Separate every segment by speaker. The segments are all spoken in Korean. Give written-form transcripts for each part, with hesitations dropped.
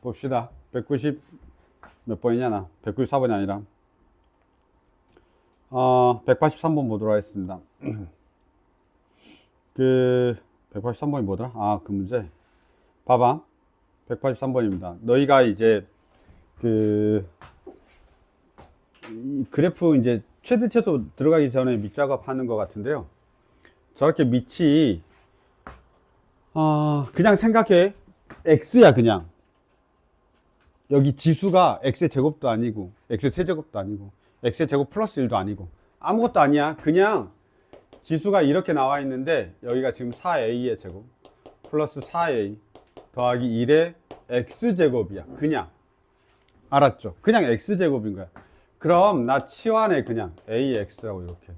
Speaker 1: 봅시다. 190 몇 번이냐, 나? 194번이 아니라. 183번 보도록 하겠습니다. 183번이 뭐더라? 그 문제. 봐봐. 183번입니다. 너희가 이제, 이 그래프 이제 최대 최소 들어가기 전에 밑작업 하는 것 같은데요. 저렇게 밑이, 그냥 생각해. X야, 그냥. 여기 지수가 X의 제곱도 아니고, X의 세제곱도 아니고, X의 제곱 플러스 1도 아니고, 아무것도 아니야. 그냥 지수가 이렇게 나와 있는데, 여기가 지금 4A의 제곱, 플러스 4A, 더하기 1의 X제곱이야. 그냥. 알았죠? 그냥 X제곱인 거야. 그럼 나 치환해, 그냥. AX라고 이렇게.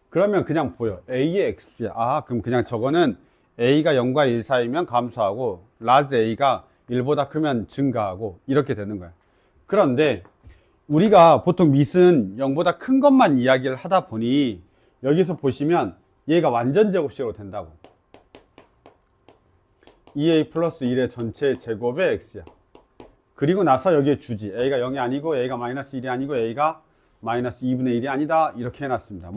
Speaker 1: 그러면 그냥 보여. A의 X야. 그럼 그냥 저거는 A가 0과 1 사이면 감소하고, 라지 A가 1보다 크면 증가하고, 이렇게 되는 거야. 그런데, 우리가 보통 밑은 0보다 큰 것만 이야기를 하다 보니, 여기서 보시면 얘가 완전 제곱식으로 된다고. 2A 플러스 1의 전체 제곱의 X야. 그리고 나서 여기에 주지. A가 0이 아니고, A가 마이너스 1이 아니고, A가 마이너스 2분의 1이 아니다. 이렇게 해놨습니다.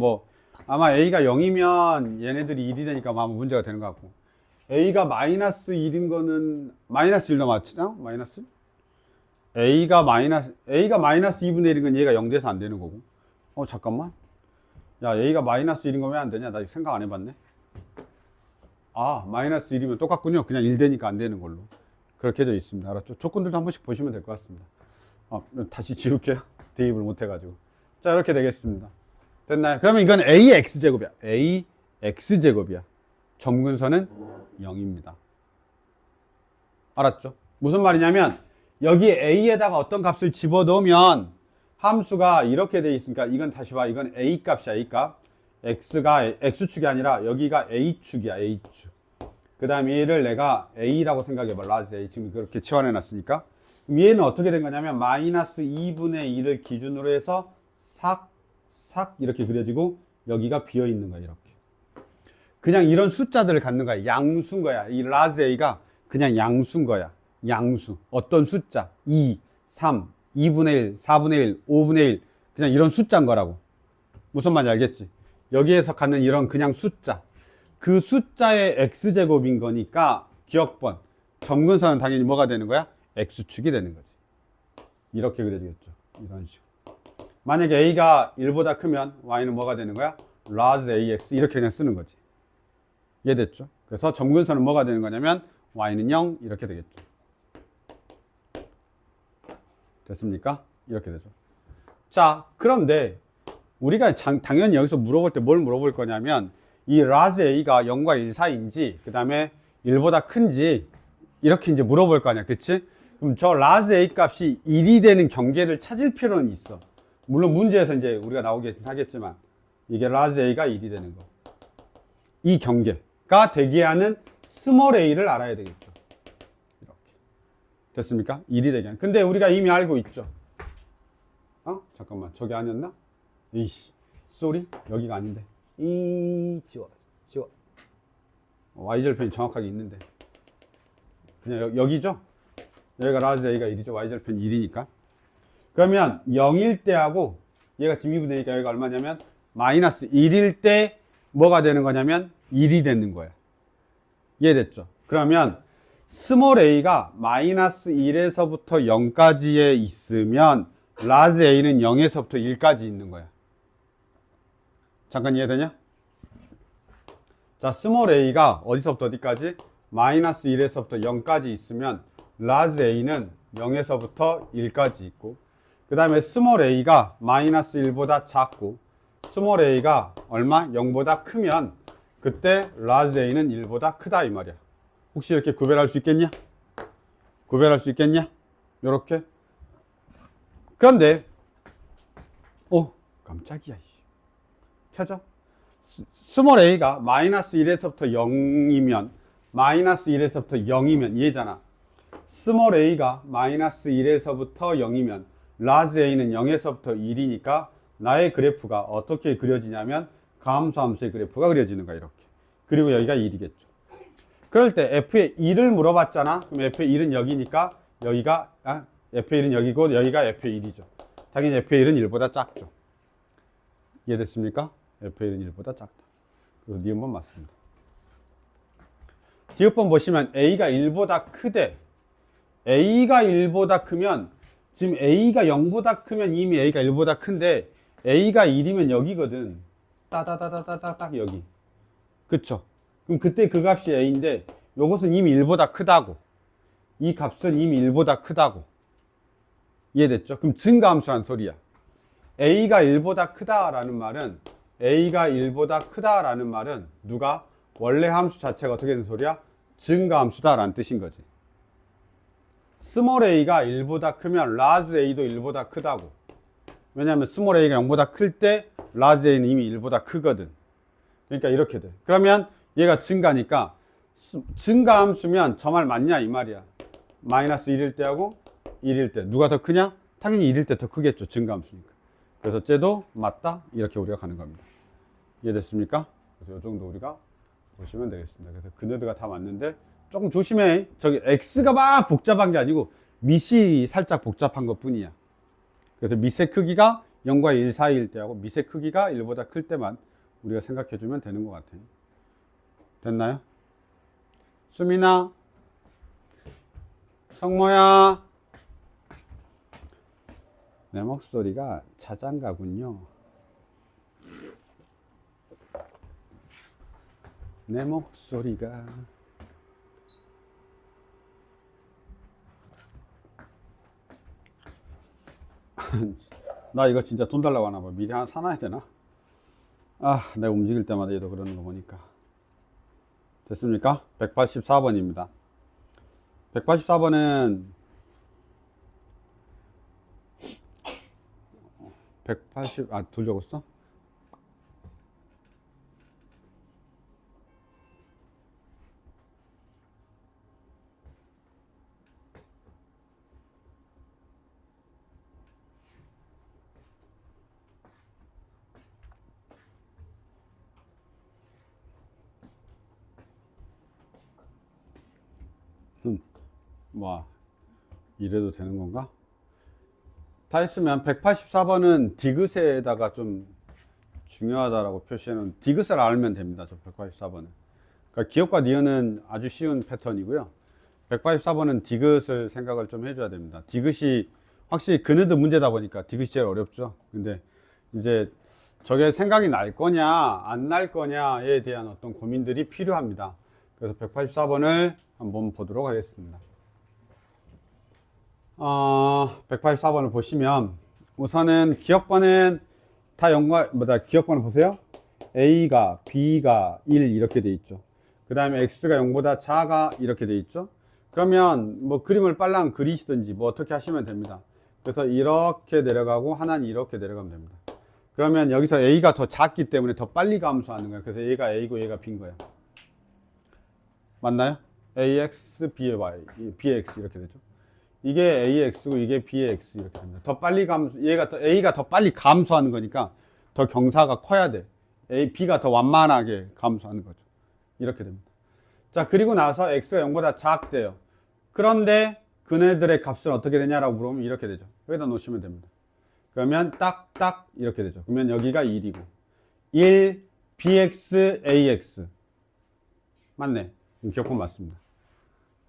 Speaker 1: 아마 A가 0이면 얘네들이 1이 되니까 아마 문제가 되는 것 같고. A가 마이너스 1인 거는, 마이너스 1로 맞추나? 마이너스? A가 마이너스 2분의 1인 건 얘가 0 돼서 안 되는 거고. 잠깐만. 야, A가 마이너스 1인 거 왜 안 되냐? 나 생각 안 해봤네. 마이너스 1이면 똑같군요. 그냥 1 되니까 안 되는 걸로. 그렇게 되어 있습니다. 알았죠? 조건들도 한 번씩 보시면 될 것 같습니다. 다시 지울게요. 대입을 못 해가지고. 자, 이렇게 되겠습니다. 됐나요? 그러면 이건 AX제곱이야. AX제곱이야. 점근선은 0입니다. 알았죠? 무슨 말이냐면, 여기 A에다가 어떤 값을 집어넣으면, 함수가 이렇게 되어 있으니까, 이건 다시 봐. 이건 A값이야, A값. X가 X축이 아니라, 여기가 A축이야, A축. 그 다음에 얘를 내가 A라고 생각해봐. 라지 A. 지금 그렇게 치환해놨으니까. 그럼 얘는 어떻게 된 거냐면, 마이너스 2분의 1을 기준으로 해서 삭 이렇게 그려지고, 여기가 비어있는 거야, 이렇게. 그냥 이런 숫자들을 갖는 거야. 양수인 거야. 이 라지 A가 그냥 양수인 거야. 양수. 어떤 숫자. 2, 3, 2분의 1, 4분의 1, 5분의 1. 그냥 이런 숫자인 거라고. 무슨 말인지 알겠지? 여기에서 갖는 이런 그냥 숫자. 그 숫자의 X제곱인 거니까 기억번. 점근선은 당연히 뭐가 되는 거야? X축이 되는 거지. 이렇게 그려지겠죠. 이런 식으로. 만약에 A가 1보다 크면 Y는 뭐가 되는 거야? 라지 AX. 이렇게 그냥 쓰는 거지. 이해됐죠? 그래서 점근선은 뭐가 되는 거냐면 Y는 0 이렇게 되겠죠. 됐습니까? 이렇게 되죠. 자, 그런데 우리가 당연히 여기서 물어볼 때 뭘 물어볼 거냐면 이 라지 A가 0과 1 사이인지 그 다음에 1보다 큰지 이렇게 이제 물어볼 거 아니야. 그치? 그럼 저 라지 A 값이 1이 되는 경계를 찾을 필요는 있어. 물론 문제에서 이제 우리가 나오긴 하겠지만 이게 라지 A가 1이 되는 거. 이 경계가 되게 하는 스몰 a를 알아야 되겠죠. 이렇게. 됐습니까? 1이 되게 하는. 근데 우리가 이미 알고 있죠. 잠깐만. 저게 아니었나? 이씨. 쏘리? 여기가 아닌데. 지워. y절편이 정확하게 있는데. 그냥 여기죠? 여기가 라지 a가 1이죠. y절편 1이니까. 그러면 0일 때하고 얘가 지금 2분의 1이니까 여기가 얼마냐면 마이너스 1일 때 뭐가 되는 거냐면 1이 되는 거야. 이해됐죠? 그러면 스몰 a가 마이너스 1에서부터 0까지에 있으면 라지 a는 0에서부터 1까지 있는 거야. 잠깐 이해되냐? 자, 스몰 a가 어디서부터 어디까지? 마이너스 1에서부터 0까지 있으면 라지 a는 0에서부터 1까지 있고 그 다음에 스몰 a가 마이너스 1보다 작고 스몰 a가 얼마? 0보다 크면 그때 라지 a는 1보다 크다 이 말이야. 혹시 이렇게 구별할 수 있겠냐? 구별할 수 있겠냐? 요렇게. 그런데 깜짝이야. 켜져? 스몰 a가 마이너스 1에서부터 0이면 마이너스 1에서부터 0이면 얘잖아. 스몰 a가 마이너스 1에서부터 0이면 라지 a는 0에서부터 1이니까 나의 그래프가 어떻게 그려지냐면 감소함수의 그래프가 그려지는 거야. 이렇게. 그리고 여기가 1이겠죠. 그럴 때 f의 1을 물어봤잖아. 그럼 f의 1은 여기니까 여기가 f의 1은 여기고 여기가 f의 1이죠. 당연히 f의 1은 1보다 작죠. 이해됐습니까? f의 1은 1보다 작다. 그래서 니은번 맞습니다. 디귿번 보시면 a가 1보다 크대. a가 1보다 크면 지금 a가 0보다 크면 이미 a가 1보다 큰데 a가 1이면 여기거든. 따다다다다닥 여기. 그쵸? 그럼 그때 그 값이 a인데 요것은 이미 1보다 크다고. 이 값은 이미 1보다 크다고. 이해됐죠? 그럼 증가함수란 소리야. a가 1보다 크다라는 말은 a가 1보다 크다라는 말은 누가? 원래 함수 자체가 어떻게 되는 소리야? 증가함수다라는 뜻인 거지. 스몰 a가 1보다 크면 라지 a도 1보다 크다고. 왜냐하면 스몰 a가 0보다 클 때 라지 a는 이미 1보다 크거든. 그러니까 이렇게 돼. 그러면 얘가 증가니까 증가함수면 저 말 맞냐 이 말이야. 마이너스 1일 때하고 1일 때 누가 더 크냐? 당연히 1일 때 더 크겠죠. 증가함수니까. 그래서 쟤도 맞다 이렇게 우리가 가는 겁니다. 이해됐습니까? 그래서 이 정도 우리가 보시면 되겠습니다. 그래서 그네드가 다 맞는데 조금 조심해. 저기 x가 막 복잡한 게 아니고 밑이 살짝 복잡한 것 뿐이야. 그래서 밑의 크기가 0과 1 사이일 때하고 밑의 크기가 1보다 클 때만 우리가 생각해 주면 되는 것 같아요. 됐나요? 수민아, 성모야. 내 목소리가 자장가군요. 내 목소리가 나 이거 진짜 돈 달라고 하나 봐. 미리 하나 사놔야 되나? 내가 움직일 때마다 얘도 그러는 거 보니까. 됐습니까? 184번입니다. 184번은 둘 적었어? 뭐 이래도 되는 건가? 다 했으면 184번은 디귿에다가 좀 중요하다라고 표시해놓은 디귿을 알면 됩니다. 저 184번은. 그러니까 기억과 니은은 아주 쉬운 패턴이고요. 184번은 디귿을 생각을 좀 해줘야 됩니다. 디귿이 확실히 그네드 문제다 보니까 디귿이 제일 어렵죠. 근데 이제 저게 생각이 날 거냐 안 날 거냐에 대한 어떤 고민들이 필요합니다. 그래서 184번을 한번 보도록 하겠습니다. 184번을 보시면 우선은 기억번은 다 기억번을 보세요. A가 B가 1 이렇게 돼 있죠. 그 다음에 X가 0보다 작아 이렇게 돼 있죠. 그러면 뭐 그림을 빨랑 그리시든지 뭐 어떻게 하시면 됩니다. 그래서 이렇게 내려가고 하나는 이렇게 내려가면 됩니다. 그러면 여기서 A가 더 작기 때문에 더 빨리 감소하는 거예요. 그래서 얘가 A고 얘가 B인 거예요. 맞나요? AX, BY, BX 이렇게 되죠. 이게 AX고 이게 BX 이렇게 됩니다. 더 빨리 A가 더 빨리 감소하는 거니까 더 경사가 커야 돼. B가 더 완만하게 감소하는 거죠. 이렇게 됩니다. 자, 그리고 나서 X가 0보다 작대요. 그런데 그네들의 값은 어떻게 되냐라고 물어보면 이렇게 되죠. 여기다 놓으시면 됩니다. 그러면 딱 이렇게 되죠. 그러면 여기가 1이고 1 BX AX 맞네. 기억법 맞습니다.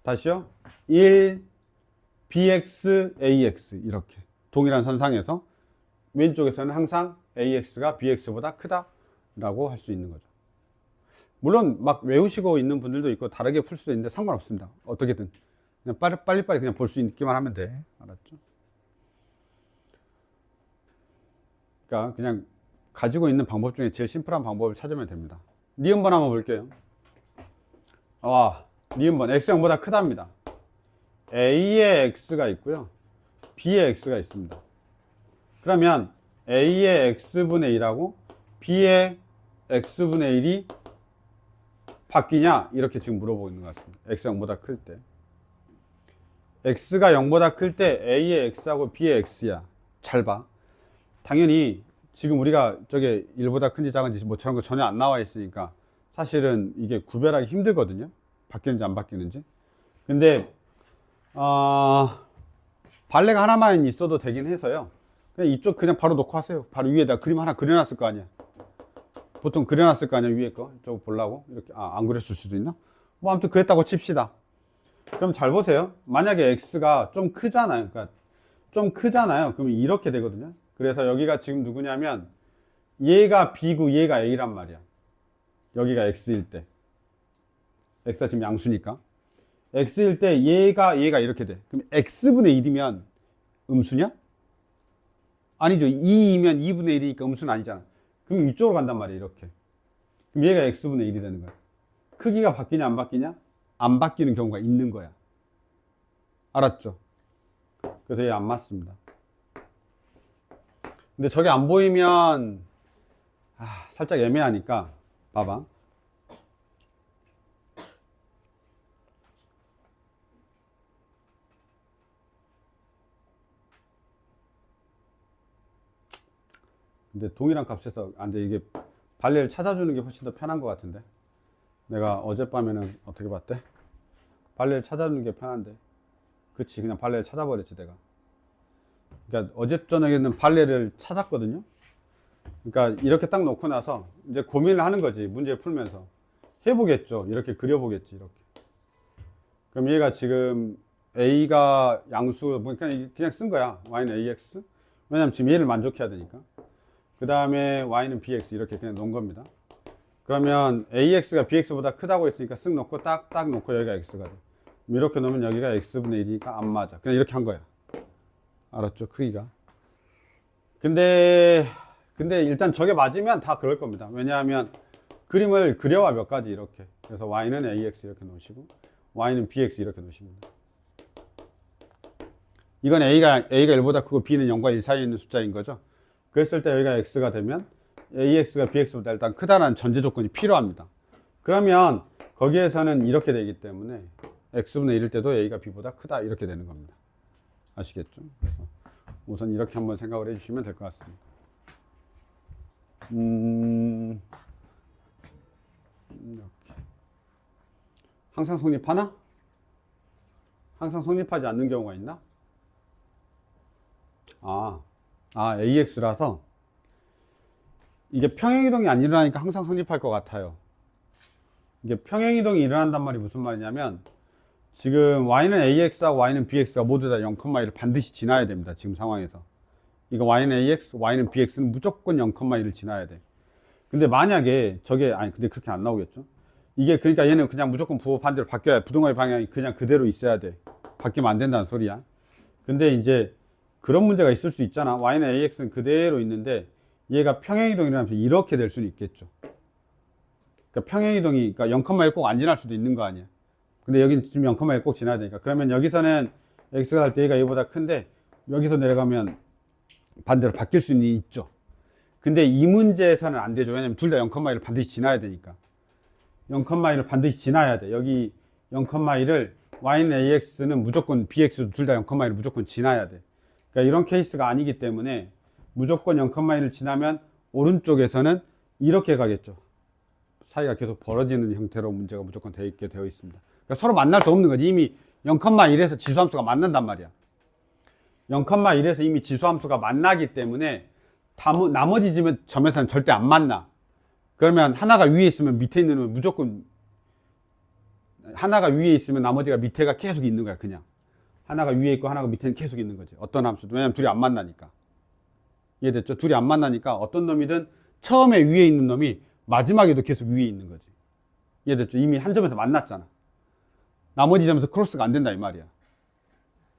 Speaker 1: 다시요. 1 BX AX 이렇게 동일한 선상에서 왼쪽에서는 항상 AX가 BX보다 크다라고 할 수 있는 거죠. 물론 막 외우시고 있는 분들도 있고 다르게 풀 수도 있는데 상관없습니다. 어떻게든 그냥 빨리빨리 그냥 볼 수 있기만 하면 돼. 알았죠? 그러니까 그냥 가지고 있는 방법 중에 제일 심플한 방법을 찾으면 됩니다. 니은번 한번 볼게요. 니은번 X0보다 크답니다. A의 X가 있고요. B의 X가 있습니다. 그러면 A의 X분의 1하고 B의 X분의 1이 바뀌냐? 이렇게 지금 물어보고 있는 것 같습니다. X가 0보다 클 때. X가 0보다 클 때 A의 X하고 B의 X야. 잘 봐. 당연히 지금 우리가 저게 1보다 큰지 작은지 뭐 저런 거 전혀 안 나와 있으니까 사실은 이게 구별하기 힘들거든요. 바뀌는지 안 바뀌는지. 근데 발레가 하나만 있어도 되긴 해서요. 그냥 이쪽 그냥 바로 놓고 하세요. 바로 위에다 그림 하나 그려놨을 거 아니야. 보통 그려놨을 거 아니야, 위에 거. 저거 보려고. 이렇게, 안 그렸을 수도 있나? 뭐, 아무튼 그랬다고 칩시다. 그럼 잘 보세요. 만약에 x가 좀 크잖아요. 그러니까 좀 크잖아요. 그러면 이렇게 되거든요. 그래서 여기가 지금 누구냐면, 얘가 b고 얘가 a란 말이야. 여기가 x일 때. x가 지금 양수니까. x일 때 얘가 이렇게 돼. 그럼 x분의 1이면 음수냐? 아니죠. 2이면 2분의 1이니까 음수는 아니잖아. 그럼 이쪽으로 간단 말이야, 이렇게. 그럼 얘가 x분의 1이 되는 거야. 크기가 바뀌냐, 안 바뀌냐? 안 바뀌는 경우가 있는 거야. 알았죠? 그래서 얘 안 맞습니다. 근데 저게 안 보이면, 살짝 애매하니까, 봐봐. 근데 동일한 값에서 안 돼. 이게 발레를 찾아주는 게 훨씬 더 편한 것 같은데. 내가 어젯밤에는 어떻게 봤대? 발레를 찾아주는 게 편한데. 그치, 그냥 발레를 찾아버렸지, 내가. 그러니까 어제 저녁에는 발레를 찾았거든요. 그러니까 이렇게 딱 놓고 나서 이제 고민을 하는 거지. 문제 풀면서. 해보겠죠. 이렇게 그려보겠지, 이렇게. 그럼 얘가 지금 A가 양수, 그러니까 그냥 쓴 거야. Y는 AX. 왜냐면 지금 얘를 만족해야 되니까. 그 다음에 Y는 BX 이렇게 그냥 놓은 겁니다. 그러면 AX가 BX보다 크다고 했으니까 쓱 놓고 딱 놓고 여기가 X가 돼. 이렇게 놓으면 여기가 X분의 1이니까 안 맞아. 그냥 이렇게 한 거야. 알았죠? 크기가. 근데 일단 저게 맞으면 다 그럴 겁니다. 왜냐하면 그림을 그려와 몇 가지 이렇게. 그래서 Y는 AX 이렇게 놓으시고 Y는 BX 이렇게 놓으십니다. 이건 A가 1보다 크고 B는 0과 1 사이에 있는 숫자인 거죠. 그랬을 때 여기가 X가 되면 AX가 BX보다 일단 크다는 전제 조건이 필요합니다. 그러면 거기에서는 이렇게 되기 때문에 X분의 1일 때도 A가 B보다 크다 이렇게 되는 겁니다. 아시겠죠? 그래서 우선 이렇게 한번 생각을 해주시면 될 것 같습니다. 이렇게. 항상 성립하나? 항상 성립하지 않는 경우가 있나? AX라서 이게 평행이동이 안 일어나니까 항상 성립할 것 같아요. 이게 평행이동이 일어난단 말이 무슨 말이냐면 지금 Y는 AX하고 Y는 BX가 모두 다 0,1을 반드시 지나야 됩니다. 지금 상황에서. 이거 Y는 AX, Y는 BX는 무조건 0,1을 지나야 돼. 근데 만약에 저게, 근데 그렇게 안 나오겠죠? 이게 그러니까 얘는 그냥 무조건 부호 반대로 바뀌어야 부동의 방향이 그냥 그대로 있어야 돼. 바뀌면 안 된다는 소리야. 근데 이제 그런 문제가 있을 수 있잖아. Y는 AX는 그대로 있는데 얘가 평행이동이 일어나면서 이렇게 될 수는 있겠죠. 그러니까 평행이동이, 그러니까 0,1 꼭 안 지날 수도 있는 거 아니야. 근데 여긴 지금 0,1 꼭 지나야 되니까. 그러면 여기서는 X가 갈 때 얘가 얘보다 큰데 여기서 내려가면 반대로 바뀔 수는 있죠. 근데 이 문제에서는 안 되죠. 왜냐면 둘 다 0,1을 반드시 지나야 되니까. 0,1을 반드시 지나야 돼. 여기 0,1을 Y는 AX는 무조건 BX도 둘 다 0,1을 무조건 지나야 돼. 그러니까 이런 케이스가 아니기 때문에 무조건 0,1을 지나면 오른쪽에서는 이렇게 가겠죠. 사이가 계속 벌어지는 형태로 문제가 무조건 되어 있게 되어 있습니다. 그러니까 서로 만날 수 없는 거지. 이미 0,1에서 지수함수가 만난단 말이야. 0,1에서 이미 지수함수가 만나기 때문에 나머지 점에서는 절대 안 만나. 그러면 하나가 위에 있으면 밑에 있는 놈은 무조건, 하나가 위에 있으면 나머지가 밑에가 계속 있는 거야. 그냥 하나가 위에 있고 하나가 밑에는 계속 있는 거지. 어떤 함수도. 왜냐면 둘이 안 만나니까. 이해됐죠? 둘이 안 만나니까 어떤 놈이든 처음에 위에 있는 놈이 마지막에도 계속 위에 있는 거지. 이해됐죠? 이미 한 점에서 만났잖아. 나머지 점에서 크로스가 안 된다 이 말이야.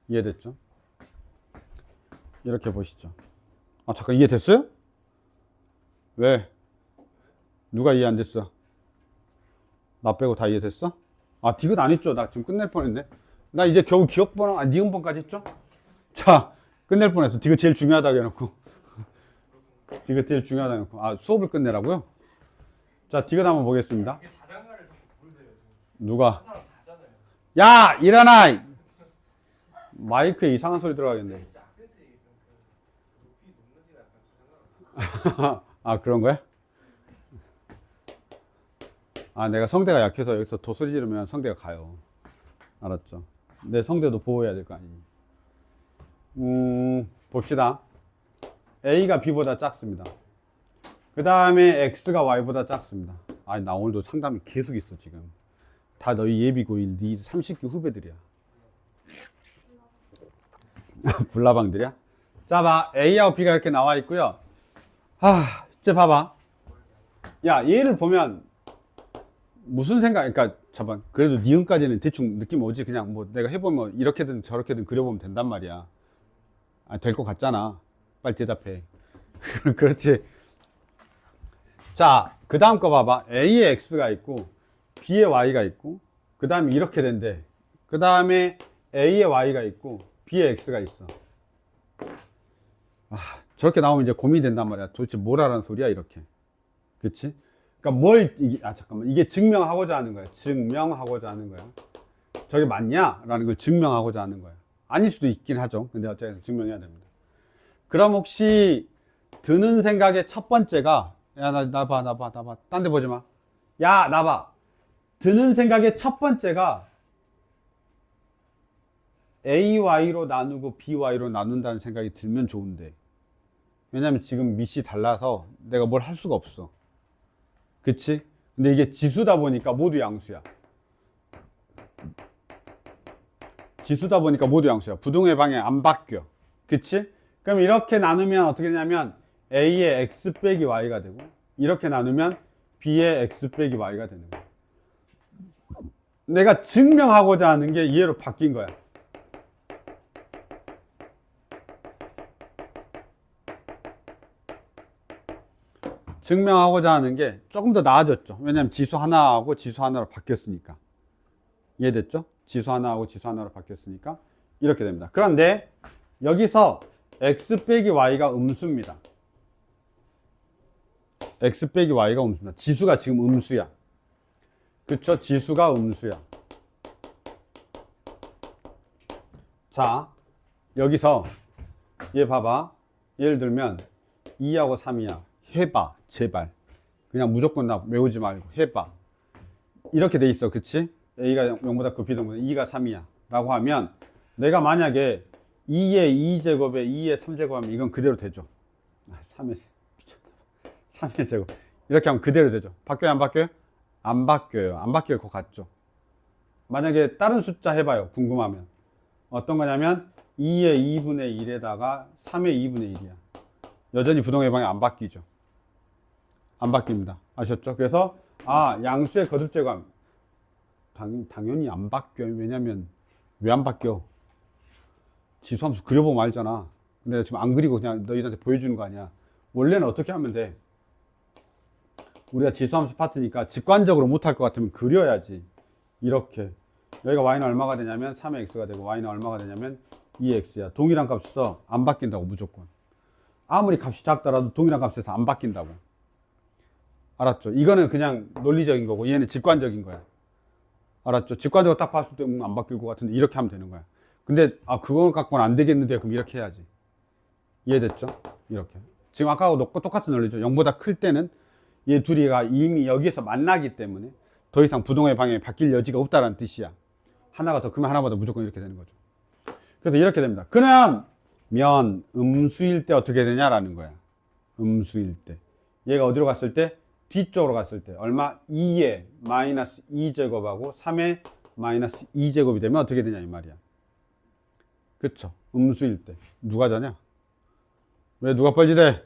Speaker 1: 이해됐죠? 이렇게 보시죠. 잠깐 이해됐어요? 왜? 누가 이해 안 됐어? 나 빼고 다 이해됐어? 디귿 안 했죠? 나 지금 끝낼 뻔했네. 나 이제 겨우 기억번호, 니은번까지 했죠? 자, 끝낼 뻔했어. 디귿 제일 중요하다고 해놓고. 디귿 제일 중요하다고 해놓고. 수업을 끝내라고요? 자, 디귿 한번 보겠습니다. 누가? 야! 일어나! 마이크에 이상한 소리 들어가겠네. 그런 거야? 내가 성대가 약해서 여기서 도소리 지르면 성대가 가요. 알았죠? 내 성대도 보호해야 될 거 아니니. 봅시다. A가 B보다 작습니다. 그 다음에 X가 Y보다 작습니다. 아니, 나 오늘도 상담이 계속 있어, 지금. 다 너희 예비고일, 네 30기 후배들이야. 불나방들이야? 자, 봐. A하고 B가 이렇게 나와 있고요. 이제 봐봐. 야, 얘를 보면 무슨 생각, 그러니까, 잠깐. 그래도 니은까지는 대충 느낌 오지. 그냥 뭐 내가 해보면 이렇게든 저렇게든 그려보면 된단 말이야. 될 것 같잖아. 빨리 대답해. 그렇지. 자, 그 다음 거 봐봐. A에 X가 있고, B에 Y가 있고, 그 다음에 이렇게 된대. 그 다음에 A에 Y가 있고, B에 X가 있어. 저렇게 나오면 이제 고민이 된단 말이야. 도대체 뭘 하라는 소리야, 이렇게. 그치? 그러니까 잠깐만. 이게 증명하고자 하는 거야. 증명하고자 하는 거야. 저게 맞냐? 라는 걸 증명하고자 하는 거야. 아닐 수도 있긴 하죠. 근데 어쨌든 증명해야 됩니다. 그럼 혹시 드는 생각의 첫 번째가, 야, 나 봐. 딴 데 보지 마. 야, 나 봐. 드는 생각의 첫 번째가 AY로 나누고 BY로 나눈다는 생각이 들면 좋은데. 왜냐면 지금 밑이 달라서 내가 뭘 할 수가 없어. 그치? 근데 이게 지수다 보니까 모두 양수야. 지수다 보니까 모두 양수야. 부동의 방향 안 바뀌어. 그치? 그럼 이렇게 나누면 어떻게 되냐면 A의 X 빼기 Y가 되고, 이렇게 나누면 B의 X 빼기 Y가 되는 거야. 내가 증명하고자 하는 게 이해로 바뀐 거야. 증명하고자 하는 게 조금 더 나아졌죠. 왜냐면 지수 하나하고 지수 하나로 바뀌었으니까. 이해됐죠? 지수 하나하고 지수 하나로 바뀌었으니까 이렇게 됩니다. 그런데 여기서 X 빼기 Y가 음수입니다. X 빼기 Y가 음수입니다. 지수가 지금 음수야. 그쵸? 지수가 음수야. 자, 여기서 얘 봐봐. 예를 들면 2하고 3이야. 해봐. 제발. 그냥 무조건 나 외우지 말고 해봐. 이렇게 돼 있어. 그치? A가 0보다 크 B등분 2가 3이야. 라고 하면 내가 만약에 2의 2제곱에 2의 3제곱 하면 이건 그대로 되죠. 3의 3의 제곱. 이렇게 하면 그대로 되죠. 바뀌어요? 안 바뀌어요? 안 바뀌어요. 안 바뀔 것 같죠. 만약에 다른 숫자 해봐요. 궁금하면. 어떤 거냐면 2의 2분의 1에다가 3의 2분의 1이야. 여전히 부동의 방향 안 바뀌죠. 안 바뀝니다. 아셨죠? 그래서 양수의 거듭 제곱함 당연히 안 바뀌어요. 왜냐면 왜 안 바뀌어? 지수함수 그려보면 알잖아. 근데 지금 안 그리고 그냥 너희들한테 보여주는 거 아니야. 원래는 어떻게 하면 돼? 우리가 지수함수 파트니까 직관적으로 못할 것 같으면 그려야지. 이렇게 여기가 y는 얼마가 되냐면 3의 x가 되고 y는 얼마가 되냐면 2x야. 동일한 값에서 안 바뀐다고. 무조건 아무리 값이 작더라도 동일한 값에서 안 바뀐다고. 알았죠? 이거는 그냥 논리적인 거고 얘는 직관적인 거야. 알았죠? 직관적으로 딱 봤을 때 안 바뀔 것 같은데 이렇게 하면 되는 거야. 근데 그거 갖고는 안 되겠는데 그럼 이렇게 해야지. 이해됐죠? 이렇게. 지금 아까하고 똑같은 논리죠. 0보다 클 때는 얘 둘이가 이미 여기에서 만나기 때문에 더 이상 부동의 방향이 바뀔 여지가 없다는 뜻이야. 하나가 더 크면 하나보다 무조건 이렇게 되는 거죠. 그래서 이렇게 됩니다. 그러면 음수일 때 어떻게 되냐라는 거야. 음수일 때. 얘가 어디로 갔을 때? 뒤쪽으로 갔을 때. 얼마? 2의 마이너스 2제곱하고 3의 마이너스 2제곱이 되면 어떻게 되냐 이 말이야. 그쵸? 음수일 때. 누가 자냐? 왜 누가 뻘짓해?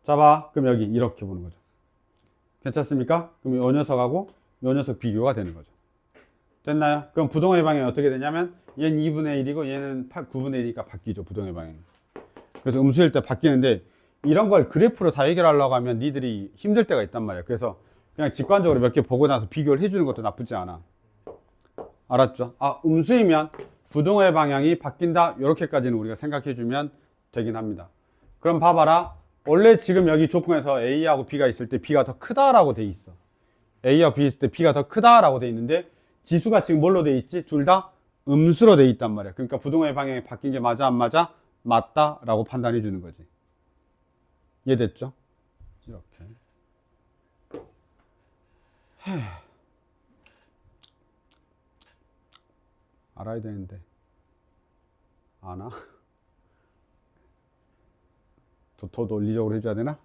Speaker 1: 잡아. 그럼 여기 이렇게 보는 거죠. 괜찮습니까? 그럼 이 녀석하고 이 녀석 비교가 되는 거죠. 됐나요? 그럼 부동의 방향이 어떻게 되냐면 얘는 2분의 1이고 얘는 9분의 1이니까 바뀌죠. 부동의 방향이. 그래서 음수일 때 바뀌는데 이런 걸 그래프로 다 해결하려고 하면 니들이 힘들 때가 있단 말이야. 그래서 그냥 직관적으로 몇 개 보고 나서 비교를 해주는 것도 나쁘지 않아. 알았죠? 음수이면 부동의 방향이 바뀐다. 이렇게까지는 우리가 생각해주면 되긴 합니다. 그럼 봐봐라. 원래 지금 여기 조건에서 A하고 B가 있을 때 B가 더 크다라고 돼 있어. A하고 B 있을 때 B가 더 크다라고 돼 있는데 지수가 지금 뭘로 돼 있지? 둘 다 음수로 돼 있단 말이야. 그러니까 부동의 방향이 바뀐 게 맞아 안 맞아? 맞다라고 판단해 주는 거지. 이해됐죠? 이렇게. 알아야 되는데 아나? 더 논리적으로 해줘야 되나?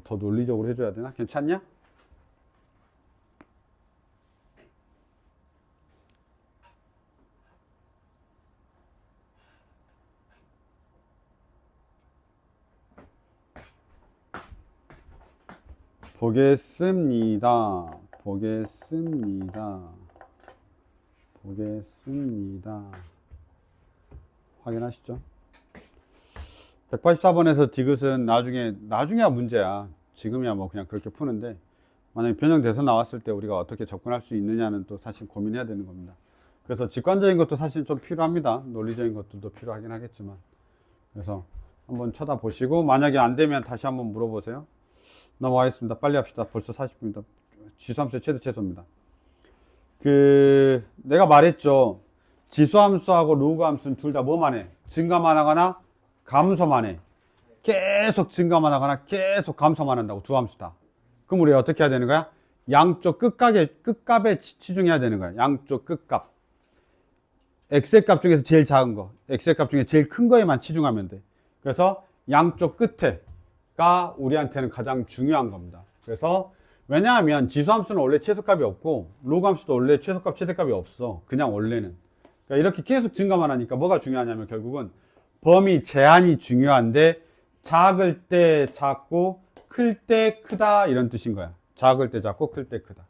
Speaker 1: 더 논리적으로 해줘야 되나? 괜찮냐? 보겠습니다. 확인하시죠? 184번에서 디귿은 나중에야 문제야. 지금이야 뭐 그냥 그렇게 푸는데, 만약에 변형돼서 나왔을 때 우리가 어떻게 접근할 수 있느냐는 또 사실 고민해야 되는 겁니다. 그래서 직관적인 것도 사실 좀 필요합니다. 논리적인 것들도 필요하긴 하겠지만. 그래서 한번 쳐다보시고, 만약에 안 되면 다시 한번 물어보세요. 넘어가겠습니다. 빨리 합시다. 벌써 40분입니다. 지수함수의 최대 최소입니다. 내가 말했죠. 지수함수하고 로그함수는 둘 다 뭐만 해? 증가만 하거나 감소만 해. 계속 증가만 하거나 계속 감소만 한다고, 두 함수 다. 그럼 우리 어떻게 해야 되는 거야? 양쪽 끝값에 치중해야 되는 거야. 양쪽 끝값. x의 값 중에서 제일 작은 거, x의 값 중에 제일 큰 거에만 치중하면 돼. 그래서 양쪽 끝에가 우리한테는 가장 중요한 겁니다. 그래서 왜냐하면 지수함수는 원래 최소값이 없고 로그함수도 원래 최소값 최대값이 없어. 그냥 원래는. 그러니까 이렇게 계속 증가만 하니까 뭐가 중요하냐면 결국은 범위 제한이 중요한데, 작을 때 작고 클 때 크다 이런 뜻인 거야. 작을 때 작고 클 때 크다.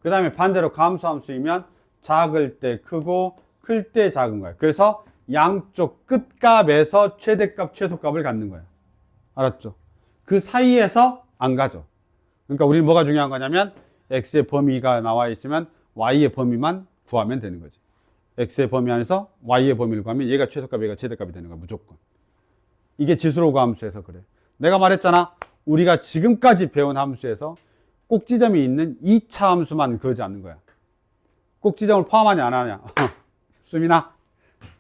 Speaker 1: 그 다음에 반대로 감소함수이면 작을 때 크고 클 때 작은 거야. 그래서 양쪽 끝값에서 최대값 최소값을 갖는 거야. 알았죠? 그 사이에서 안 가죠. 그러니까 우리는 뭐가 중요한 거냐면 x의 범위가 나와 있으면 y의 범위만 구하면 되는 거지. x의 범위 안에서 y의 범위를 구하면 얘가 최소값, 얘가 최대값이 되는 거야, 무조건. 이게 지수로그 함수에서 그래. 내가 말했잖아. 우리가 지금까지 배운 함수에서 꼭지점이 있는 2차 함수만 그러지 않는 거야. 꼭지점을 포함하냐 안 하냐. 수민아,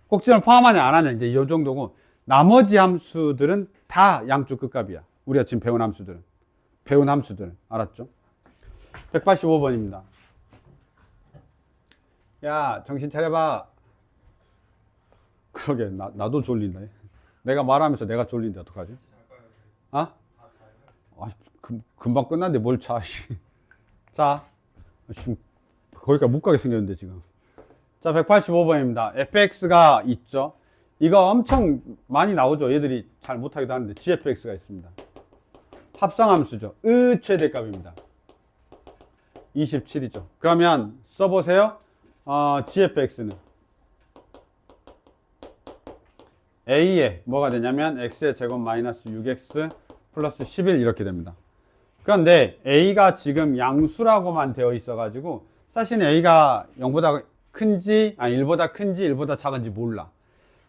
Speaker 1: 꼭지점을 포함하냐 안 하냐, 이제 이 정도고, 나머지 함수들은 다 양쪽 끝값이야. 우리가 지금 배운 함수들은. 알았죠? 185번입니다. 야, 정신 차려봐. 그러게, 나도 졸린다. 내가 말하면서 내가 졸린데 어떡하지? 아? 금방 끝났는데 뭘 차. 자, 지금 거기까지 못 가게 생겼는데 지금. 자, 185번입니다. fx가 있죠. 이거 엄청 많이 나오죠. 얘들이 잘 못하기도 하는데 gfx가 있습니다. 합성함수죠. 최대값입니다. 27이죠. 그러면 써보세요. gfx는 a에 뭐가 되냐면 x의 제곱 마이너스 6x 플러스 11 이렇게 됩니다. 그런데 a가 지금 양수라고만 되어 있어 가지고 사실 a가 0보다 큰지 1보다 큰지 1보다 작은지 몰라.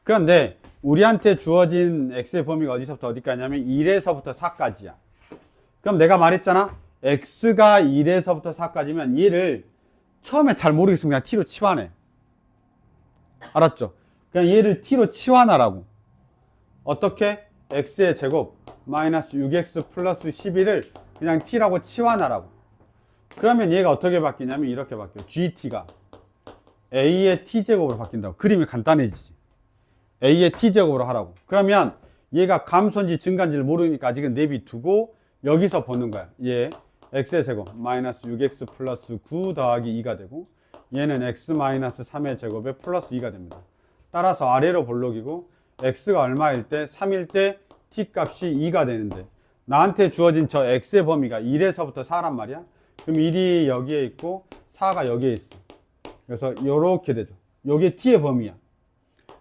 Speaker 1: 그런데 우리한테 주어진 x의 범위가 어디서부터 어디까지냐면 1에서부터 4까지야. 그럼 내가 말했잖아. x가 1에서부터 4까지면 얘를 처음에 잘 모르겠으면 그냥 t로 치환해. 알았죠? 그냥 얘를 t로 치환하라고. 어떻게? x의 제곱 마이너스 6x 플러스 11을 그냥 t라고 치환하라고. 그러면 얘가 어떻게 바뀌냐면 이렇게 바뀌어. gt가 a의 t제곱으로 바뀐다고. 그림이 간단해지지. a의 t제곱으로 하라고. 그러면 얘가 감소인지 증가인지를 모르니까 아직은 내비두고 여기서 보는 거야. 얘 x의 제곱 마이너스 6x 플러스 9 더하기 2가 되고, 얘는 x 마이너스 3의 제곱에 플러스 2가 됩니다. 따라서 아래로 볼록이고 x가 얼마일 때? 3일 때 t 값이 2가 되는데 나한테 주어진 저 x의 범위가 1에서부터 4란 말이야. 그럼 1이 여기에 있고 4가 여기에 있어. 그래서 요렇게 되죠. 요게 t의 범위야.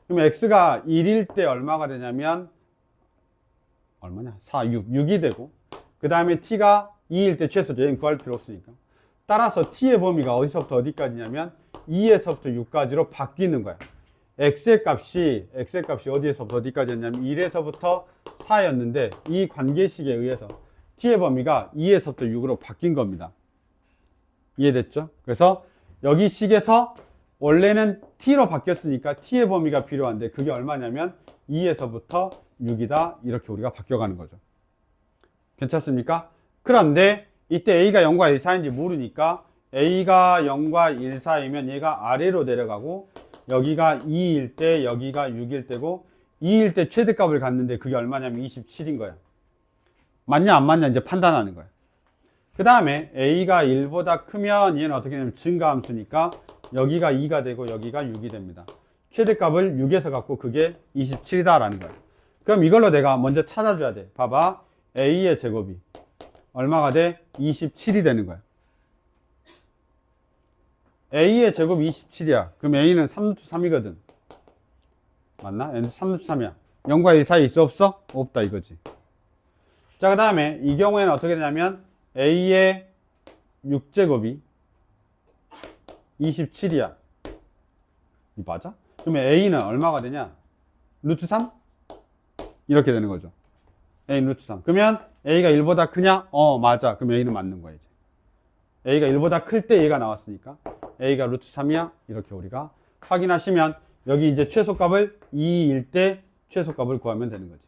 Speaker 1: 그럼 x가 1일 때 얼마가 되냐면 얼마냐? 4, 6이 되고, 그 다음에 t가 2일 때 최소죠. 얘는 구할 필요 없으니까. 따라서 t의 범위가 어디서부터 어디까지냐면 2에서부터 6까지로 바뀌는 거야. x의 값이 어디에서부터 어디까지였냐면 1에서부터 4였는데 이 관계식에 의해서 t의 범위가 2에서부터 6으로 바뀐 겁니다. 이해됐죠? 그래서 여기 식에서 원래는 t로 바뀌었으니까 t의 범위가 필요한데 그게 얼마냐면 2에서부터 6이다. 이렇게 우리가 바뀌어가는 거죠. 괜찮습니까? 그런데 이때 a가 0과 1 사이인지 모르니까 a가 0과 1 사이면 얘가 아래로 내려가고 여기가 2일 때 여기가 6일 때고 2일 때 최대값을 갖는데 그게 얼마냐면 27인 거야. 맞냐 안 맞냐 이제 판단하는 거야. 그 다음에 a가 1보다 크면 얘는 어떻게 되냐면 증가함수니까 여기가 2가 되고 여기가 6이 됩니다. 최대값을 6에서 갖고 그게 27이다 라는 거야. 그럼 이걸로 내가 먼저 찾아줘야 돼. 봐봐. a의 제곱이 얼마가 돼? 27이 되는 거야. a의 제곱 27이야. 그럼 a는 3루트 3이거든. 맞나? 얘는 3루트 3이야. 0과 1 사이 있어 없어? 없다 이거지. 자, 그 다음에 이 경우에는 어떻게 되냐면 a의 6제곱이 27이야. 이 맞아? 그러면 a는 얼마가 되냐? 루트 3? 이렇게 되는 거죠. a 루트 3. 그러면 a가 1보다 크냐? 맞아. 그럼 a는 맞는 거야, 이제. a가 1보다 클 때 얘가 나왔으니까 a가 루트 3이야. 이렇게 우리가 확인하시면 여기 이제 최소값을 2일 때 최소값을 구하면 되는 거지.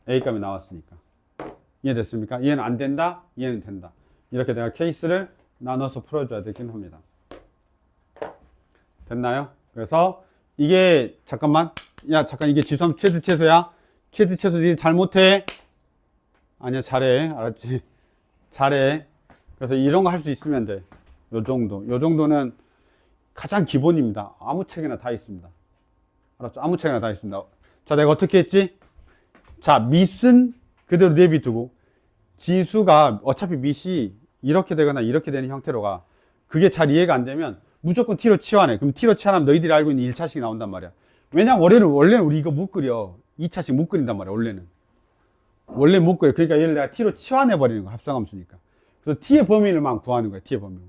Speaker 1: a 값이 나왔으니까. 이해됐습니까? 얘는 안 된다, 얘는 된다. 이렇게 내가 케이스를 나눠서 풀어줘야 되긴 합니다. 됐나요? 그래서 이게 잠깐만, 야 잠깐 이게 지수함 최대 최소야. 최대 최소 니 잘못해. 아니야 잘해, 알았지? 잘해. 그래서 이런 거 할 수 있으면 돼. 요 정도. 요 정도는 가장 기본입니다. 아무 책에나 다 있습니다. 알았죠? 아무 책에나 다 있습니다. 자, 내가 어떻게 했지? 자, 밑은 그대로 내비두고 지수가 어차피 밑이 이렇게 되거나 이렇게 되는 형태로 가. 그게 잘 이해가 안 되면 무조건 t로 치환해. 그럼 t로 치환하면 너희들이 알고 있는 1차식이 나온단 말이야. 왜냐면 원래는 우리 이거 못 그려. 2차식 못 그린단 말이야, 원래는. 원래 못 그려. 그러니까 얘를 내가 t로 치환해 버리는 거야, 합성함수니까. 그래서 t의 범위를만 구하는 거야, t의 범위만.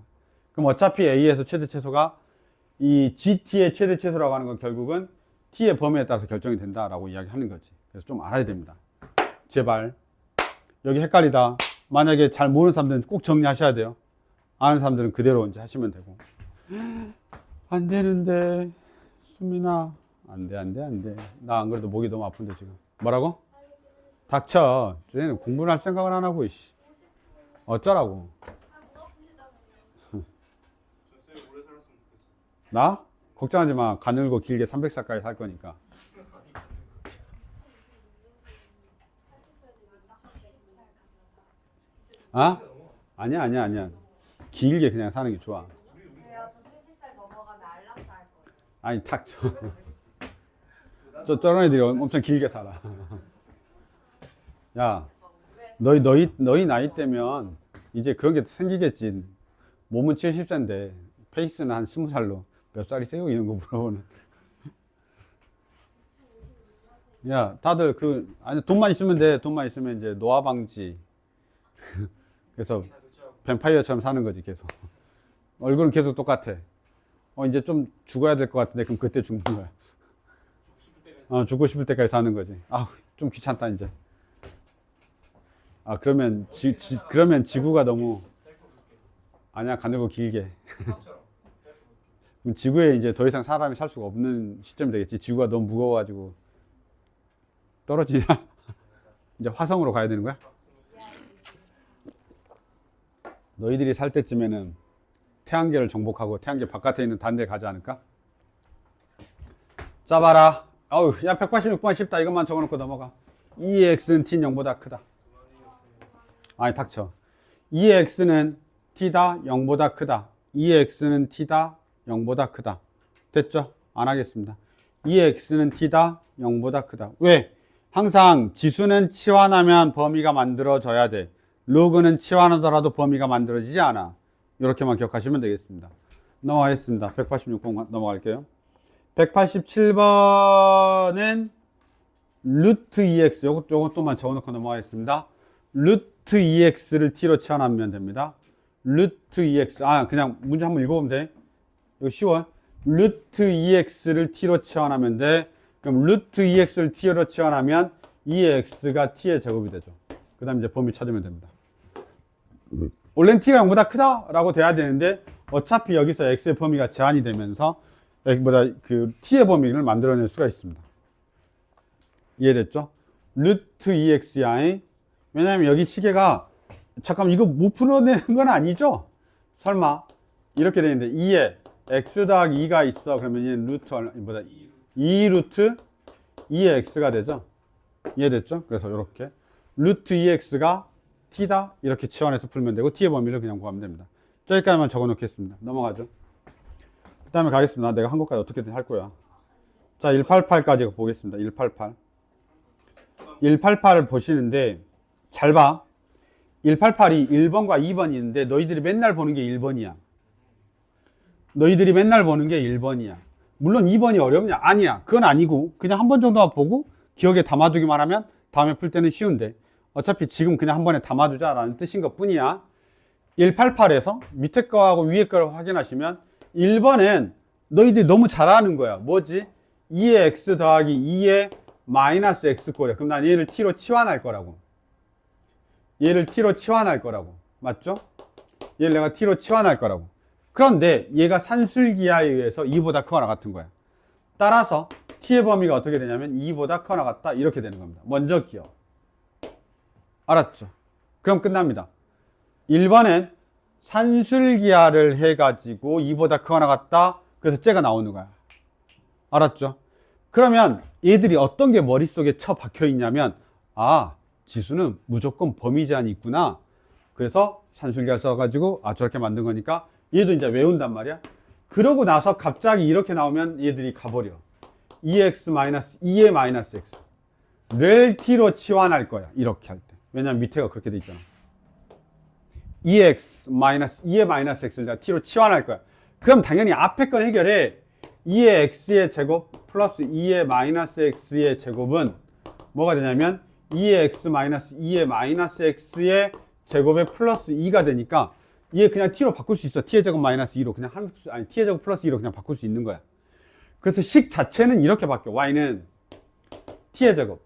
Speaker 1: 그럼 어차피 a에서 최대 최소가 이 gt의 최대 최소라고 하는 건 결국은 t의 범위에 따라서 결정이 된다라고 이야기하는 거지. 그래서 좀 알아야 됩니다. 제발. 여기 헷갈리다. 만약에 잘 모르는 사람들은 꼭 정리하셔야 돼요. 아는 사람들은 그대로 이제 하시면 되고. 안 되는데, 수민아. 안 돼. 나 안 그래도 목이 너무 아픈데 지금. 뭐라고? 닥쳐. 쟤는 공부를 할 생각을 안 하고, 이씨. 어쩌라고. 나? 걱정하지 마. 가늘고 길게 300살까지 살 거니까. 아? 아니야. 길게 그냥 사는 게 좋아.
Speaker 2: 그래요. 저 70살 넘어가면 알람사 할 거예요.
Speaker 1: 아니, 닥쳐. 저런 애들이 엄청 길게 살아. 야, 너희 나이 때면 이제 그런 게 생기겠지. 몸은 70세인데 페이스는 한 20살로 몇 살이세요? 이런 거 물어보는. 야, 다들 아니, 돈만 있으면 돼. 돈만 있으면 이제 노화 방지. 그래서 뱀파이어처럼 사는 거지, 계속. 얼굴은 계속 똑같아. 이제 좀 죽어야 될 것 같은데, 그럼 그때 죽는 거야. 죽고 싶을 때까지 사는 거지. 좀 귀찮다, 이제. 그러면 그러면 지구가 너무, 아니야, 가늘고 길게. 그럼 지구에 이제 더 이상 사람이 살 수가 없는 시점이 되겠지. 지구가 너무 무거워가지고. 떨어지냐? 이제 화성으로 가야 되는 거야? 너희들이 살 때쯤에는 태양계를 정복하고 태양계 바깥에 있는 다른 데 가지 않을까? 자, 봐라. 야, 186번 쉽다. 이것만 적어놓고 넘어가. 2의 x는 t는 0보다 크다. 아니, 닥쳐. 2의 x는 t다, 0보다 크다. 2의 x는 t다, 0보다 크다. 됐죠? 안 하겠습니다. 2의 x는 t다, 0보다 크다. 왜? 항상 지수는 치환하면 범위가 만들어져야 돼. 로그는 치환하더라도 범위가 만들어지지 않아. 이렇게만 기억하시면 되겠습니다. 넘어가겠습니다. 186번 넘어갈게요. 187번은 루트 2x, 요것도만 적어놓고 넘어가겠습니다. 루트 2x를 t로 치환하면 됩니다. 루트 2x, 그냥 문제 한번 읽어보면 돼. 이거 쉬워. 루트 2x를 t로 치환하면 돼. 그럼 루트 2x를 t로 치환하면 2x가 t의 제곱이 되죠. 그 다음 이제 범위 찾으면 됩니다. 원래는 t가 0보다 크다 라고 돼야 되는데 어차피 여기서 x의 범위가 제한이 되면서 t의 범위를 만들어낼 수가 있습니다. 이해됐죠? 루트 2x야. 왜냐하면 여기 시계가 잠깐만, 이거 못 풀어내는 건 아니죠? 설마. 이렇게 되는데, 2에 x 더하기 2가 있어. 그러면 얘는 루트, 뭐다, 2 루트 2의 x가 되죠? 이해됐죠? 그래서 이렇게. 루트 2x가 t다. 이렇게 치환해서 풀면 되고, t의 범위를 그냥 구하면 됩니다. 저기까지만 적어 놓겠습니다. 넘어가죠. 그 다음에 가겠습니다. 내가 한 것까지 어떻게든 할 거야. 자, 188까지 보겠습니다. 188. 188을 보시는데, 잘 봐. 188이 1번과 2번이 있는데, 너희들이 맨날 보는 게 1번이야. 너희들이 맨날 보는 게 1번이야. 물론 2번이 어렵냐? 아니야. 그건 아니고, 그냥 한 번 정도만 보고, 기억에 담아두기만 하면, 다음에 풀 때는 쉬운데, 어차피 지금 그냥 한 번에 담아두자라는 뜻인 것 뿐이야. 188에서 밑에 거하고 위에 거를 확인하시면, 1번은 너희들이 너무 잘 아는 거야. 뭐지? 2의 x 더하기 2의 마이너스 x꼴이야. 그럼 난 얘를 t로 치환할 거라고. 얘를 t로 치환할 거라고. 맞죠? 얘를 내가 t로 치환할 거라고. 그런데 얘가 산술기하에 의해서 2보다 크거나 같은 거야. 따라서 t의 범위가 어떻게 되냐면 2보다 크거나 같다. 이렇게 되는 겁니다. 먼저 기억. 알았죠? 그럼 끝납니다. 1번엔 산술기하를 해가지고 2보다 크거나 같다. 그래서 쟤가 나오는 거야. 알았죠? 그러면 얘들이 어떤 게 머릿속에 처박혀 있냐면, 아, 지수는 무조건 범위 제한이 있구나. 그래서 산술기하 써가지고, 아, 저렇게 만든 거니까 얘도 이제 외운단 말이야. 그러고 나서 갑자기 이렇게 나오면 얘들이 가버려. 2x 마이너스 2의 마이너스 x를 t로 치환할 거야. 이렇게 할 때. 왜냐면 밑에가 그렇게 돼 있잖아. 2x 마이너스 2의 마이너스 x를 내가 t로 치환할 거야. 그럼 당연히 앞에 건 해결해. 2의 x의 제곱 플러스 2의 마이너스 x의 제곱은 뭐가 되냐면 2의 x 마이너스 2의 마이너스 x의 제곱에 플러스 2가 되니까 얘 그냥 t로 바꿀 수 있어. t의 제곱 마이너스 2로 그냥 아니 t의 제곱 플러스 2로 그냥 바꿀 수 있는 거야. 그래서 식 자체는 이렇게 바뀌어. y는 t의 제곱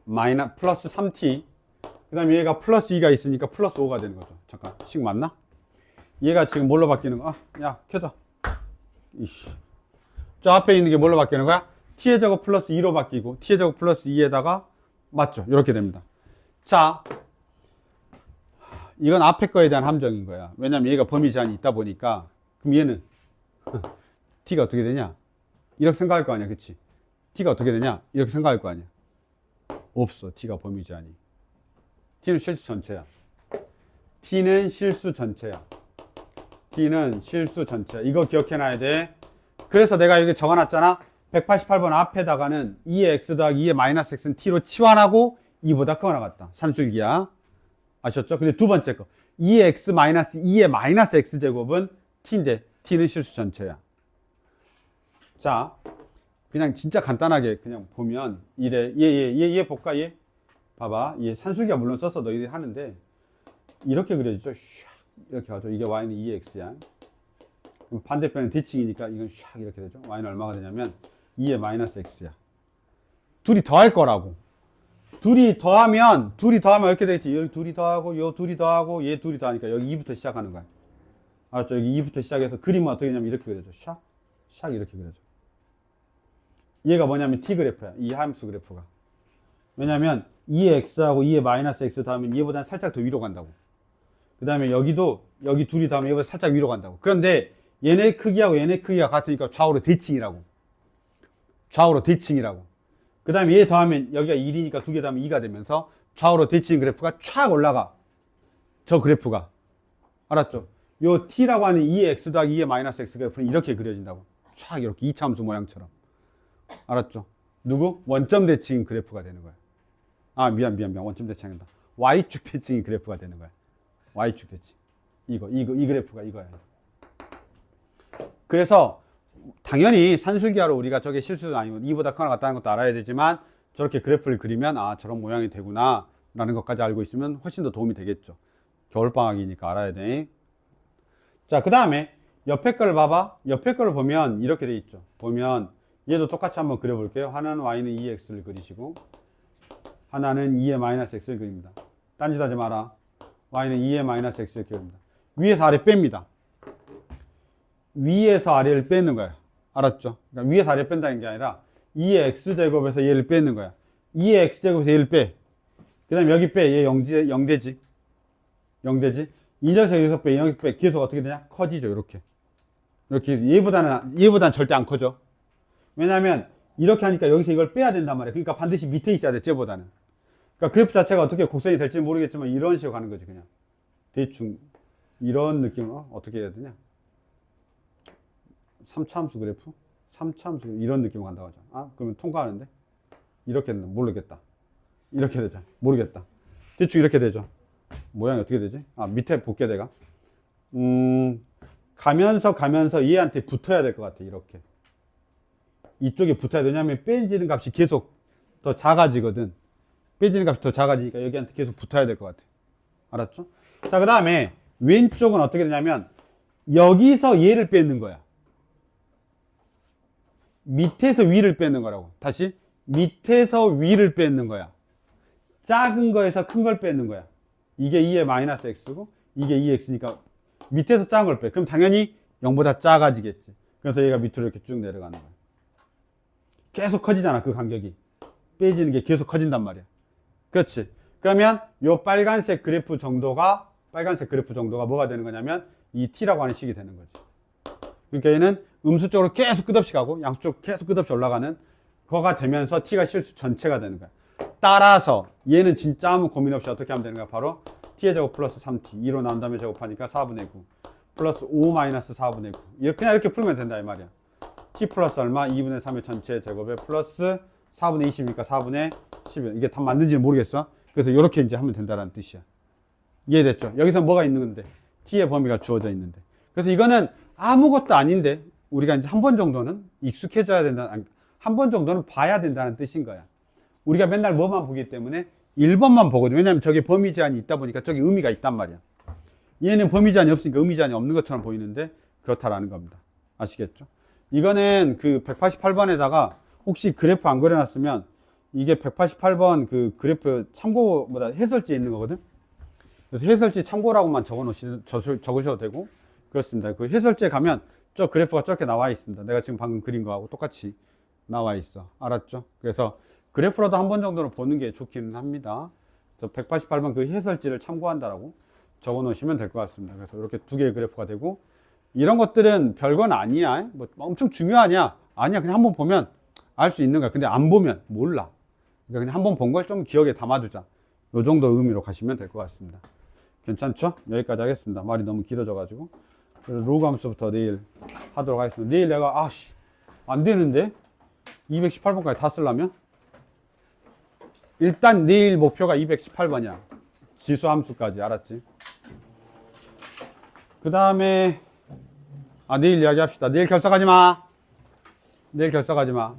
Speaker 1: 마이너스 플러스 3t, 그 다음에 얘가 플러스 2가 있으니까 플러스 5가 되는 거죠. 잠깐, 식 맞나? 얘가 지금 뭘로 바뀌는 거야? 아, 야, 켜져. 이씨. 저 앞에 있는 게 뭘로 바뀌는 거야? t의 제곱 플러스 2로 바뀌고 t의 제곱 플러스 2에다가 맞죠? 이렇게 됩니다. 자, 이건 앞에 거에 대한 함정인 거야. 왜냐면 얘가 범위 제한이 있다 보니까. 그럼 얘는 t가 어떻게 되냐? 이렇게 생각할 거 아니야, 그치? t가 어떻게 되냐? 이렇게 생각할 거 아니야. 없어, t가 범위 제한이. t는 실수 전체야. t는 실수 전체야. t는 실수 전체야. 이거 기억해놔야 돼. 그래서 내가 여기 적어놨잖아. 188번 앞에다가는 2의 x 더하기 2의 마이너스 x는 t로 치환하고 2보다 크거나 같다. 산술기야. 아셨죠? 근데 두 번째 거. 2의 x 마이너스 2의 마이너스 x 제곱은 t인데 t는 실수 전체야. 자, 그냥 진짜 간단하게 그냥 보면 이래. 얘 볼까? 얘 봐봐. 얘 산술기가 물론 써서 너희들이 하는데 이렇게 그려지죠. 샥 이렇게 가죠. 이게 y는 2x야. 반대편은 대칭이니까 이건 샥 이렇게 되죠. y는 얼마가 되냐면 2의 마이너스 x야. 둘이 더할 거라고. 둘이 더하면 이렇게 되겠지. 여기 둘이 더하고 요 둘이 더하고 얘 둘이 더하니까 여기 2부터 시작하는 거야. 알았죠? 여기 2부터 시작해서 그림은 어떻게 되냐면 이렇게 그려져. 샥 이렇게 그려져. 얘가 뭐냐면 t 그래프야. 이 함수 그래프가. 왜냐면 2의 x하고 2의 마이너스 x 더하면 얘보다는 살짝 더 위로 간다고. 그 다음에 여기도 여기 둘이 더하면 얘보다 살짝 위로 간다고. 그런데 얘네 크기하고 얘네 크기가 같으니까 좌우로 대칭이라고. 좌우로 대칭이라고. 그 다음에 얘 더하면 여기가 1이니까 두 개 더하면 2가 되면서 좌우로 대칭 그래프가 촥 올라가. 저 그래프가. 알았죠? 요 t라고 하는 2의 x 더하기 2의 마이너스 x 그래프는 이렇게 그려진다고. 촥 이렇게 2차 함수 모양처럼. 알았죠? 누구? 원점 대칭 그래프가 되는 거야. 아, 미안. 원점 대칭 한다. Y축 대칭이 그래프가 되는 거야. Y축 대칭. 이 그래프가 이거야. 그래서 당연히 산술기하로 우리가 저게 실수도 아니고 2보다 크거나 같다는 것도 알아야 되지만 저렇게 그래프를 그리면 아, 저런 모양이 되구나 라는 것까지 알고 있으면 훨씬 더 도움이 되겠죠. 겨울방학이니까 알아야 돼. 자, 그 다음에 옆에 걸 봐봐. 옆에 걸 보면 이렇게 돼 있죠. 보면 얘도 똑같이 한번 그려볼게요. 하나는 y는 2x를 그리시고 하나는 2의 마이너스 x를 그립니다. 딴짓 하지 마라. y는 2의 마이너스 x를 그립니다. 위에서 아래 뺍니다. 위에서 아래를 빼는 거야. 알았죠? 그러니까 위에서 아래 뺀다는 게 아니라 2의 x제곱에서 얘를 빼는 거야. 2의 x제곱에서 얘를 빼. 그 다음에 여기 빼. 얘 0되지. 0 되지. 이 녀석 여기서 빼, 여기서 빼. 계속 어떻게 되냐? 커지죠. 이렇게. 이렇게 얘보다는 절대 안 커져. 왜냐면 이렇게 하니까 여기서 이걸 빼야 된단 말이야. 그러니까 반드시 밑에 있어야 돼. 쟤보다는. 그러니까 그래프 자체가 어떻게 곡선이 될지 모르겠지만 이런 식으로 가는 거지 그냥. 대충 이런 느낌으로 어떻게 해야 되냐? 3차 함수 그래프? 3차 함수 이런 느낌으로 간다고 하죠. 아, 그러면 통과하는데? 이렇게 된다. 모르겠다. 이렇게 되죠. 모르겠다. 대충 이렇게 되죠. 모양이 어떻게 되지? 아, 밑에 볼게 내가. 가면서 얘한테 붙어야 될 것 같아. 이렇게. 이쪽에 붙어야 되냐면 빼지는 값이 계속 더 작아지거든. 빼지는 값이 더 작아지니까 여기한테 계속 붙어야 될 것 같아. 알았죠? 자, 그 다음에 왼쪽은 어떻게 되냐면 여기서 얘를 빼는 거야. 밑에서 위를 빼는 거라고. 다시 밑에서 위를 빼는 거야. 작은 거에서 큰 걸 빼는 거야. 이게 2의 마이너스 x고 이게 2x니까 밑에서 작은 걸 빼. 그럼 당연히 0보다 작아지겠지. 그래서 얘가 밑으로 이렇게 쭉 내려가는 거야. 계속 커지잖아. 그 간격이. 빼지는 게 계속 커진단 말이야. 그렇지. 그러면 요 빨간색 그래프 정도가 뭐가 되는 거냐면 이 t라고 하는 식이 되는 거지. 그러니까 얘는 음수 쪽으로 계속 끝없이 가고 양수 쪽으로 계속 끝없이 올라가는 거가 되면서 t가 실수 전체가 되는 거야. 따라서 얘는 진짜 아무 고민 없이 어떻게 하면 되는 거야? 바로 t의 제곱 플러스 3t 2로 나온 다음에 제곱하니까 4분의 9 플러스 5 마이너스 4분의 9 그냥 이렇게 풀면 된다 이 말이야. t 플러스 얼마? 2분의 3의 전체 제곱에 플러스 4분의 20이니까 4분의 10 이게 답 맞는지는 모르겠어. 그래서 이렇게 이제 하면 된다는 뜻이야. 이해됐죠? 여기서 뭐가 있는 건데? t의 범위가 주어져 있는데. 그래서 이거는 아무것도 아닌데 우리가 이제 한 번 정도는 익숙해져야 된다. 한 번 정도는 봐야 된다는 뜻인 거야. 우리가 맨날 뭐만 보기 때문에 1번만 보거든. 왜냐면 저기 범위 제한이 있다 보니까 저기 의미가 있단 말이야. 얘는 범위 제한이 없으니까 의미 제한이 없는 것처럼 보이는데 그렇다라는 겁니다. 아시겠죠? 이거는 그 188번에다가 혹시 그래프 안 그려놨으면 이게 188번 그 그래프 참고보다 해설지에 있는 거거든. 그래서 해설지 참고라고만 적으셔도 되고 그렇습니다. 그 해설지에 가면 저 그래프가 저렇게 나와 있습니다. 내가 지금 방금 그린 거하고 똑같이 나와 있어. 알았죠? 그래서 그래프라도 한 번 정도는 보는 게 좋기는 합니다. 188번 그 해설지를 참고한다라고 적어 놓으시면 될 것 같습니다. 그래서 이렇게 두 개의 그래프가 되고 이런 것들은 별건 아니야. 뭐 엄청 중요하냐? 아니야. 그냥 한번 보면 알 수 있는 거야. 근데 안 보면 몰라. 그러니까 그냥 한번 본 걸 좀 기억에 담아두자. 요 정도 의미로 가시면 될 것 같습니다. 괜찮죠? 여기까지 하겠습니다. 말이 너무 길어져가지고. 그래서 로그 함수부터 내일 하도록 하겠습니다. 내일 내가 안 되는데 218번까지 다 쓰려면 일단 내일 목표가 218번이야. 지수 함수까지. 알았지? 그 다음에 내일 이야기합시다. 내일 결석하지 마. 내일 결석하지 마.